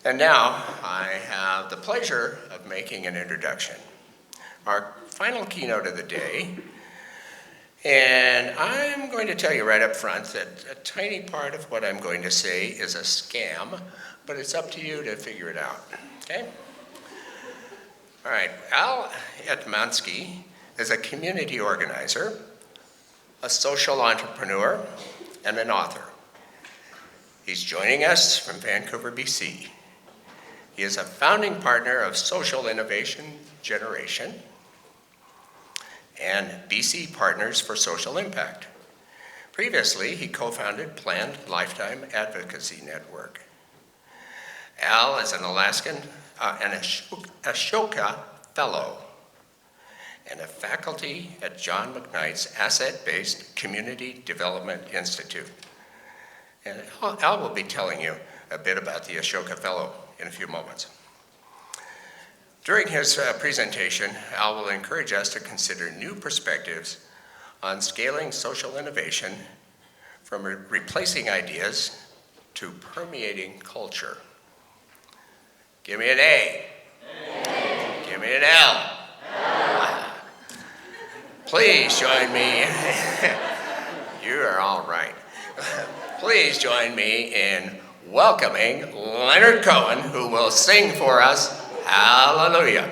And now I have the pleasure of making an introduction. Our final keynote of the day, and I'm going to tell you right up front that a tiny part of what I'm going to say is a scam, but it's up to you to figure it out, okay? All right, Al Etmansky is a community organizer, a social entrepreneur, and an author. He's joining us from Vancouver, BC. He is a founding partner of Social Innovation Generation and BC Partners for Social Impact. Previously, he co-founded Planned Lifetime Advocacy Network. Al is an Alaskan, an Ashoka Fellow and a faculty at John McKnight's Asset-Based Community Development Institute. And Al will be telling you a bit about the Ashoka Fellow in a few moments. During his presentation, Al will encourage us to consider new perspectives on scaling social innovation from replacing ideas to permeating culture. Give me an A. A. Give me an L. L. Please join me. You are all right. Please join me in welcoming Leonard Cohen, who will sing for us Hallelujah.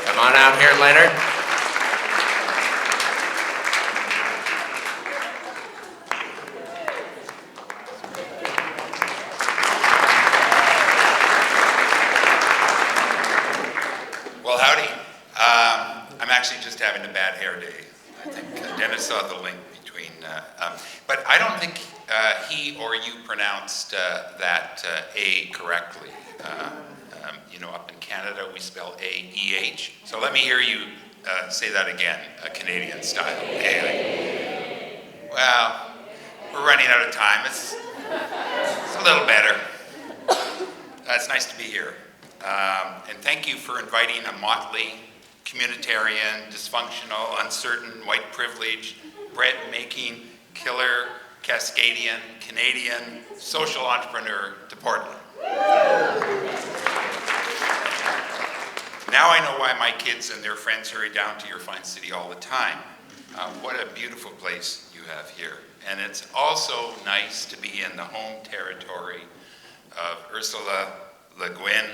Come on out here, Leonard. Well, howdy. I'm actually just having a bad hair day. I think Dennis saw the link between, but I don't think he or you pronounced that A correctly. You know, up in Canada, we spell A-E-H. So let me hear you say that again, Canadian style. Okay? Well, we're running out of time. It's a little better. It's nice to be here. And thank you for inviting a motley, communitarian, dysfunctional, uncertain, white privilege, bread-making, killer, Cascadian, Canadian, social entrepreneur to Portland. Now I know why my kids and their friends hurry down to your fine city all the time. What a beautiful place you have here. And it's also nice to be in the home territory of Ursula Le Guin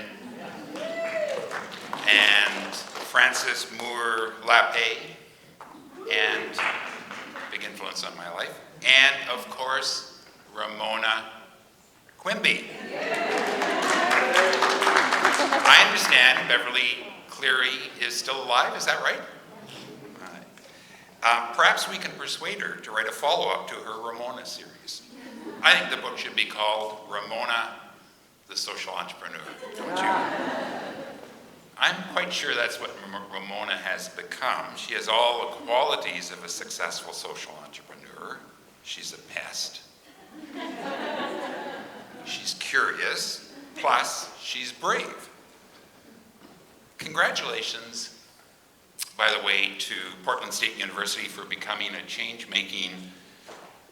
and Francis Moore Lappé, and big influence on my life, and of course, Ramona Quimby. I understand Beverly Cleary is still alive, is that right? Perhaps we can persuade her to write a follow-up to her Ramona series. I think the book should be called Ramona, the Social Entrepreneur, don't you? I'm quite sure that's what Ramona has become. She has all the qualities of a successful social entrepreneur. She's a pest. She's curious, plus she's brave. Congratulations, by the way, to Portland State University for becoming a change-making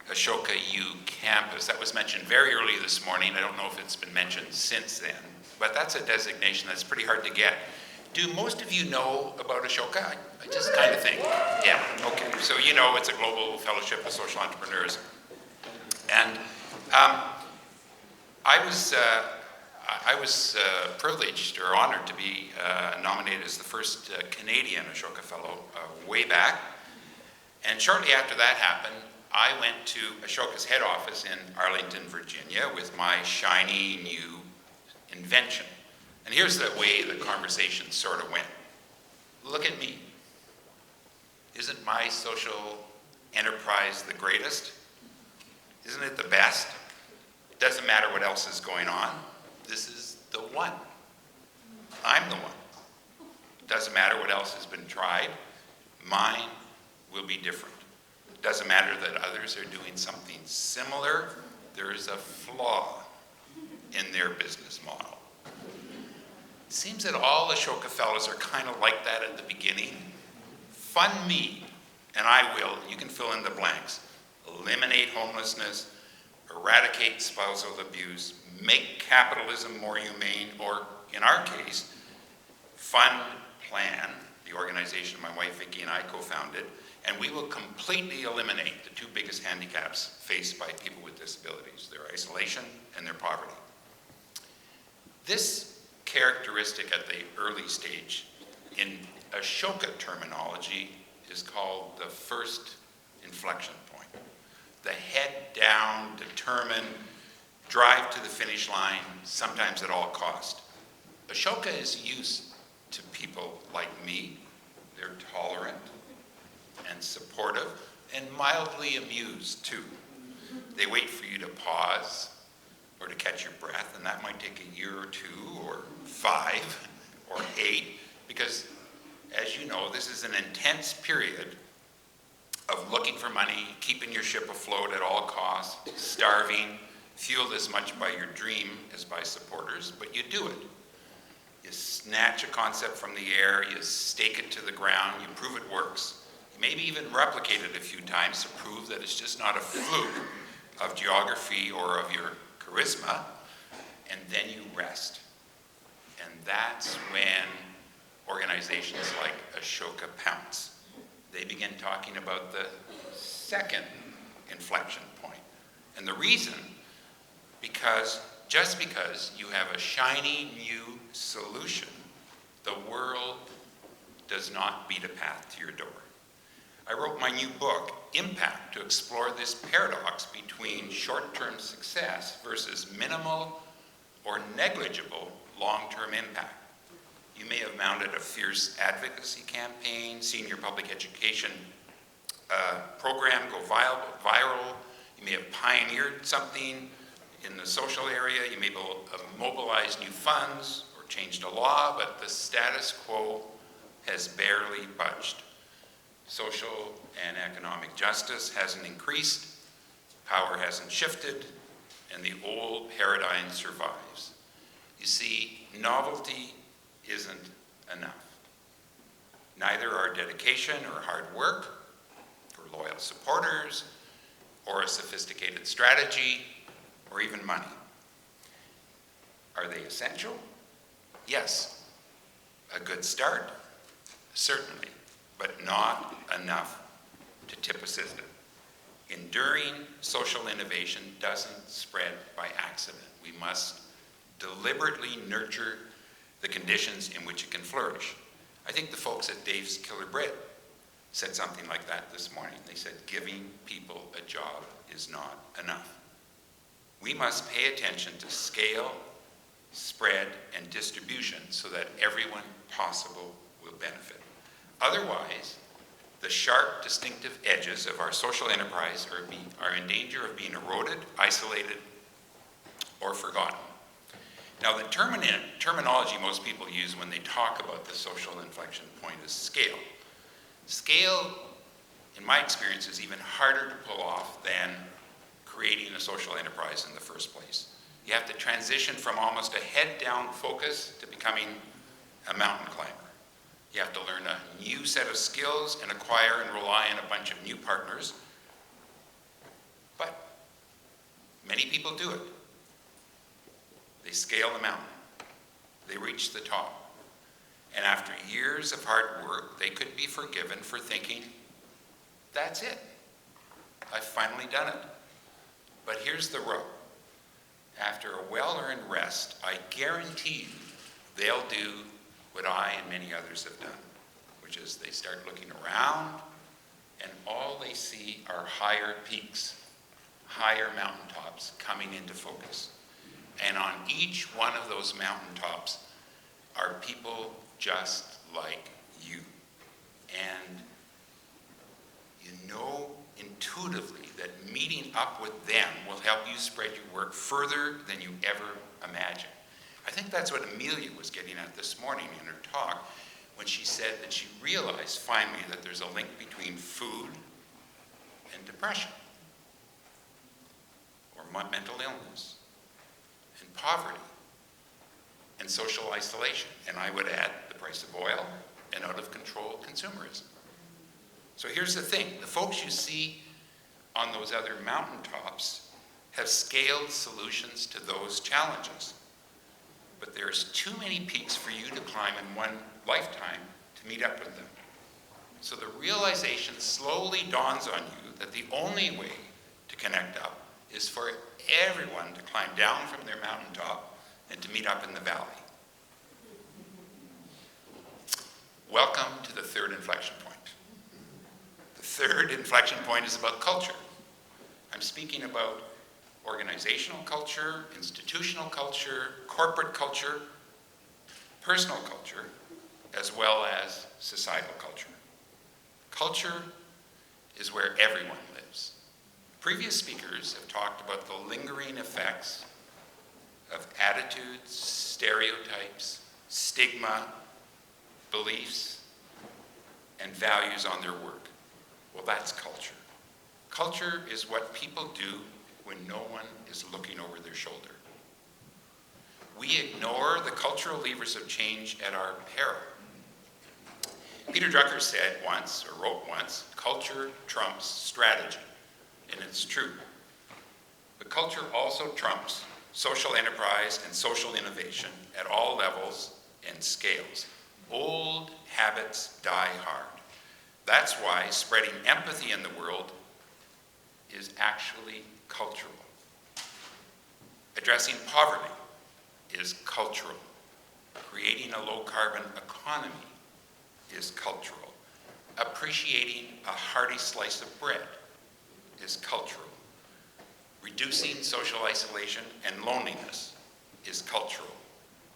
Ashoka U campus. That was mentioned very early this morning. I don't know if it's been mentioned since then, but that's a designation that's pretty hard to get. Do most of you know about Ashoka? I just kind of think. Yeah, okay. So you know it's a global fellowship of social entrepreneurs. And I was privileged or honored to be nominated as the first Canadian Ashoka Fellow way back. And shortly after that happened, I went to Ashoka's head office in Arlington, Virginia with my shiny new invention. And here's the way the conversation sort of went. Look at me. Isn't my social enterprise the greatest? Isn't it the best? It doesn't matter what else is going on. This is the one. I'm the one. It doesn't matter what else has been tried. Mine will be different. It doesn't matter that others are doing something similar. There is a flaw in their business model. It seems that all Ashoka fellows are kind of like that at the beginning. Fund me, and I will. You can fill in the blanks. Eliminate homelessness, eradicate spousal abuse, make capitalism more humane, or in our case, fund Plan, the organization my wife Vicki and I co-founded, and we will completely eliminate the two biggest handicaps faced by people with disabilities, their isolation and their poverty. This characteristic at the early stage in Ashoka terminology is called the first inflection point. The head down, determined, drive to the finish line, sometimes at all cost. Ashoka is used to people like me. They're tolerant and supportive and mildly amused too. They wait for you to pause or to catch your breath, and that might take a year or 2 or 5 or 8, because as you know, this is an intense period of looking for money, keeping your ship afloat at all costs, starving, fueled as much by your dream as by supporters, but you do it. You snatch a concept from the air, you stake it to the ground, you prove it works. You maybe even replicate it a few times to prove that it's just not a fluke of geography or of your charisma, and then you rest. And that's when organizations like Ashoka pounce. They begin talking about the second inflection point. And the reason, just because you have a shiny new solution, the world does not beat a path to your door. I wrote my new book, Impact, to explore this paradox between short-term success versus minimal or negligible long-term impact. You may have mounted a fierce advocacy campaign, seen your public education program go viral. You may have pioneered something in the social area. You may have mobilized new funds or changed a law, but the status quo has barely budged. Social and economic justice hasn't increased, power hasn't shifted, and the old paradigm survives. You see, novelty isn't enough. Neither are dedication or hard work, or loyal supporters, or a sophisticated strategy, or even money. Are they essential? Yes. A good start? Certainly, but not enough to tip a system. Enduring social innovation doesn't spread by accident. We must deliberately nurture the conditions in which it can flourish. I think the folks at Dave's Killer Bread said something like that this morning. They said, giving people a job is not enough. We must pay attention to scale, spread, and distribution so that everyone possible will benefit. Otherwise, the sharp, distinctive edges of our social enterprise are in danger of being eroded, isolated, or forgotten. Now, the terminology most people use when they talk about the social inflection point is scale. Scale, in my experience, is even harder to pull off than creating a social enterprise in the first place. You have to transition from almost a head-down focus to becoming a mountain climber. You have to learn a new set of skills and acquire and rely on a bunch of new partners. But many people do it. They scale the mountain. They reach the top. And after years of hard work, they could be forgiven for thinking, that's it. I've finally done it. But here's the rub. After a well-earned rest, I guarantee you they'll do what I and many others have done, which is they start looking around and all they see are higher peaks, higher mountaintops coming into focus. And on each one of those mountaintops are people just like you. And you know intuitively that meeting up with them will help you spread your work further than you ever imagined. I think that's what Amelia was getting at this morning in her talk when she said that she realized finally that there's a link between food and depression, or mental illness, and poverty, and social isolation, and I would add the price of oil and out-of-control consumerism. So here's the thing, the folks you see on those other mountaintops have scaled solutions to those challenges. But there's too many peaks for you to climb in one lifetime to meet up with them. So the realization slowly dawns on you that the only way to connect up is for everyone to climb down from their mountaintop and to meet up in the valley. Welcome to the third inflection point. The third inflection point is about culture. I'm speaking about organizational culture, institutional culture, corporate culture, personal culture, as well as societal culture. Culture is where everyone lives. Previous speakers have talked about the lingering effects of attitudes, stereotypes, stigma, beliefs, and values on their work. Well, that's culture. Culture is what people do when no one is looking over their shoulder. We ignore the cultural levers of change at our peril. Peter Drucker said once, or wrote once, culture trumps strategy, and it's true. But culture also trumps social enterprise and social innovation at all levels and scales. Old habits die hard. That's why spreading empathy in the world is actually cultural. Addressing poverty is cultural. Creating a low-carbon economy is cultural. Appreciating a hearty slice of bread is cultural. Reducing social isolation and loneliness is cultural.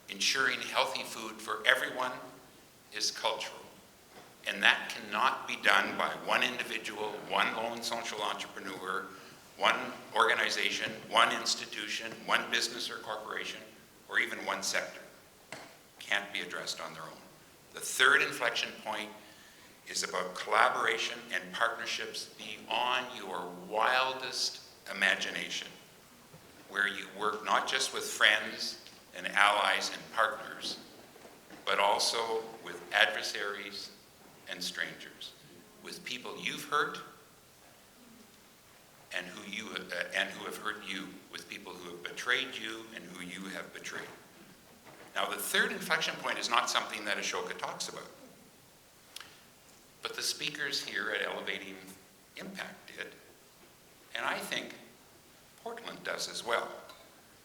Ensuring healthy food for everyone is cultural. And that cannot be done by one individual, one lone social entrepreneur, one organization, one institution, one business or corporation, or even one sector. Can't be addressed on their own. The third inflection point is about collaboration and partnerships beyond your wildest imagination, where you work not just with friends and allies and partners, but also with adversaries and strangers, with people you've hurt and who have hurt you, with people who have betrayed you and who you have betrayed. Now, the third inflection point is not something that Ashoka talks about, but the speakers here at Elevating Impact did, and I think Portland does as well.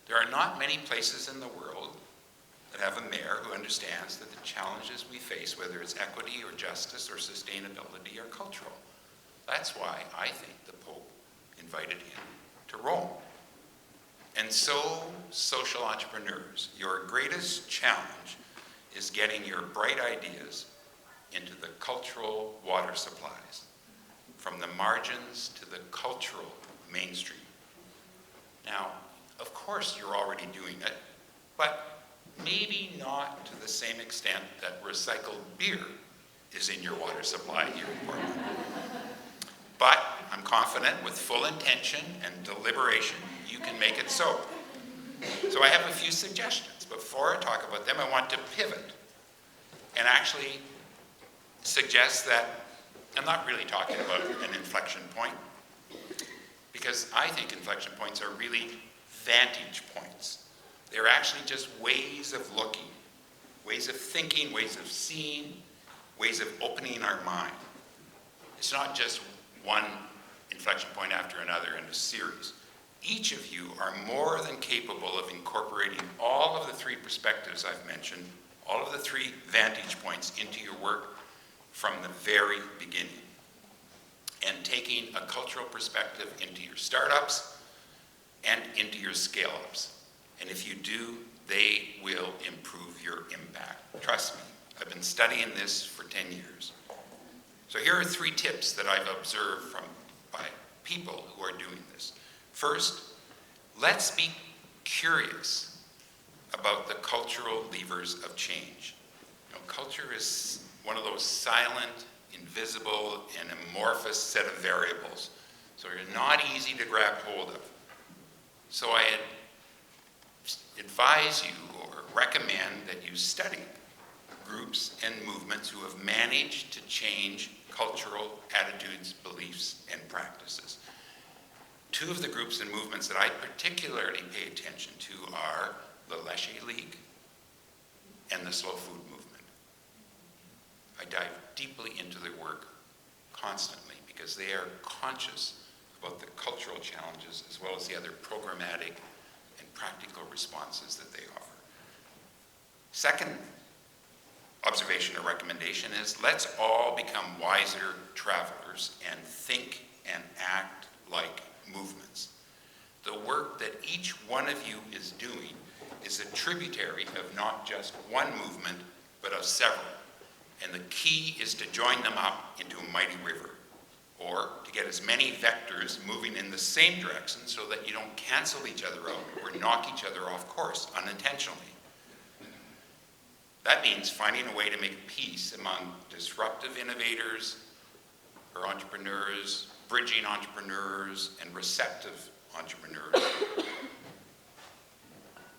There are not many places in the world that have a mayor who understands that the challenges we face, whether it's equity or justice or sustainability, are cultural. That's why I think the Pope invited him to Rome. And so, social entrepreneurs, your greatest challenge is getting your bright ideas into the cultural water supplies, from the margins to the cultural mainstream. Now, of course you're already doing it, but maybe not to the same extent that recycled beer is in your water supply here in Portland. But I'm confident with full intention and deliberation, you can make it so. So I have a few suggestions. Before I talk about them, I want to pivot and actually suggest that I'm not really talking about an inflection point, because I think inflection points are really vantage points. They're actually just ways of looking, ways of thinking, ways of seeing, ways of opening our mind. It's not just one inflection point after another in a series. Each of you are more than capable of incorporating all of the three perspectives I've mentioned, all of the three vantage points into your work from the very beginning, and taking a cultural perspective into your startups and into your scale-ups. And if you do, they will improve your impact. Trust me, I've been studying this for 10 years. So here are 3 tips that I've observed by people who are doing this. First, let's be curious about the cultural levers of change. Culture is one of those silent, invisible, and amorphous set of variables. So they're not easy to grab hold of. So I advise you or recommend that you study groups and movements who have managed to change cultural attitudes, beliefs, and practices. Two of the groups and movements that I particularly pay attention to are the Léger League and the Slow Food Movement. I dive deeply into their work constantly because they are conscious about the cultural challenges as well as the other programmatic and practical responses that they offer. Second observation or recommendation is let's all become wiser travelers and think and act like movements. The work that each one of you is doing is a tributary of not just one movement, but of several. And the key is to join them up into a mighty river, or to get as many vectors moving in the same direction so that you don't cancel each other out or knock each other off course unintentionally. That means finding a way to make peace among disruptive innovators or entrepreneurs, bridging entrepreneurs, and receptive entrepreneurs.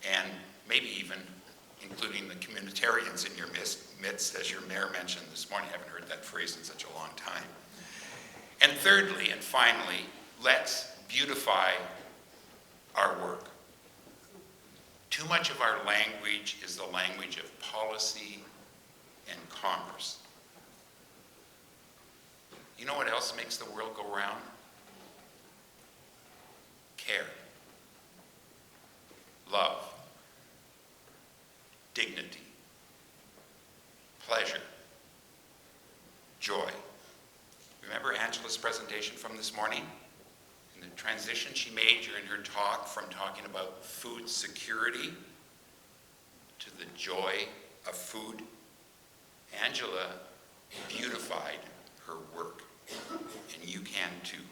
And maybe even including the communitarians in your midst, as your mayor mentioned this morning. I haven't heard that phrase in such a long time. And thirdly and finally, let's beautify our work. Too much of our language is the language of policy and commerce. You know what else makes the world go round? Care, love, dignity, pleasure, joy. Remember Angela's presentation from this morning? And the transition she made during her talk from talking about food security to the joy of food. Angela beautified her work, and you can too.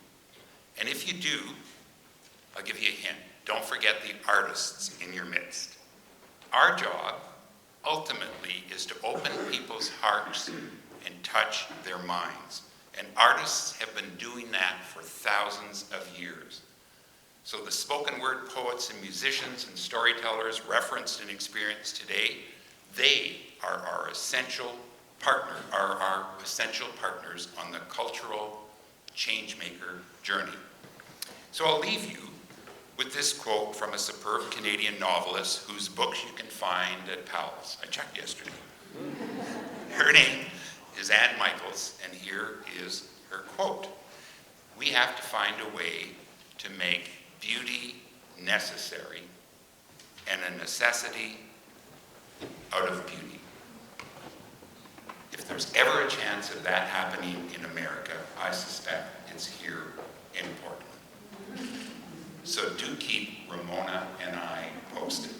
And if you do, I'll give you a hint. Don't forget the artists in your midst. Our job, ultimately, is to open people's hearts and touch their minds. And artists have been doing that for thousands of years. So the spoken word poets and musicians and storytellers referenced and experienced today, they are our essential partners on the cultural changemaker journey. So I'll leave you with this quote from a superb Canadian novelist whose books you can find at Powell's. I checked yesterday. Her name is Anne Michaels, and here is her quote. We have to find a way to make beauty necessary and a necessity out of beauty. If there's ever a chance of that happening in America, I suspect it's here in Portland. So do keep Ramona and I posted.